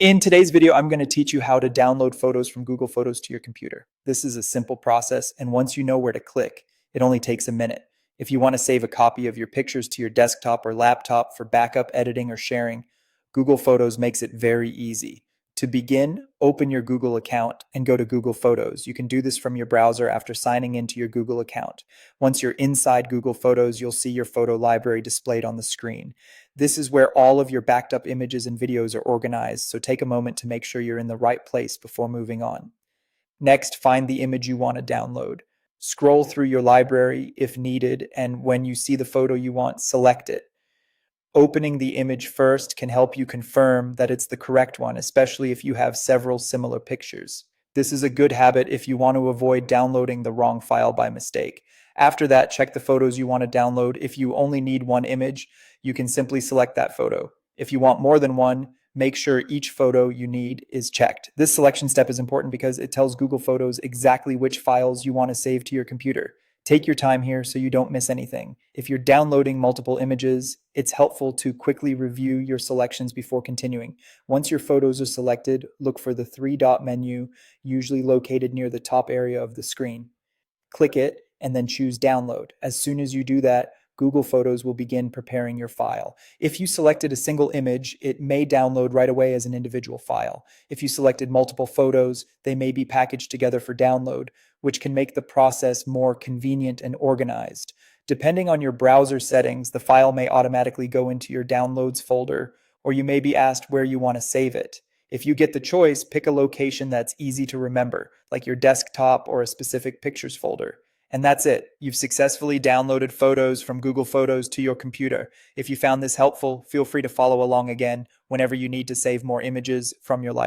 In today's video, I'm going to teach you how to download photos from Google Photos to your computer. This is a simple process, and once you know where to click, it only takes a minute. If you want to save a copy of your pictures to your desktop or laptop for backup, editing, or sharing, Google Photos makes it very easy. To begin, open your Google account and go to Google Photos. You can do this from your browser after signing into your Google account. Once you're inside Google Photos, you'll see your photo library displayed on the screen. This is where all of your backed up images and videos are organized, so take a moment to make sure you're in the right place before moving on. Next, find the image you want to download. Scroll through your library if needed, and when you see the photo you want, select it. Opening the image first can help you confirm that it's the correct one, especially if you have several similar pictures. This is a good habit if you want to avoid downloading the wrong file by mistake. After that, check the photos you want to download. If you only need one image, you can simply select that photo. If you want more than one, make sure each photo you need is checked. This selection step is important because it tells Google Photos exactly which files you want to save to your computer. Take your time here so you don't miss anything. If you're downloading multiple images, it's helpful to quickly review your selections before continuing. Once your photos are selected, look for the three-dot menu, usually located near the top area of the screen. Click it and then choose Download. As soon as you do that, Google Photos will begin preparing your file. If you selected a single image, it may download right away as an individual file. If you selected multiple photos, they may be packaged together for download, which can make the process more convenient and organized. Depending on your browser settings, the file may automatically go into your Downloads folder, or you may be asked where you want to save it. If you get the choice, pick a location that's easy to remember, like your desktop or a specific pictures folder. And that's it. You've successfully downloaded photos from Google Photos to your computer. If you found this helpful, feel free to follow along again whenever you need to save more images from your library.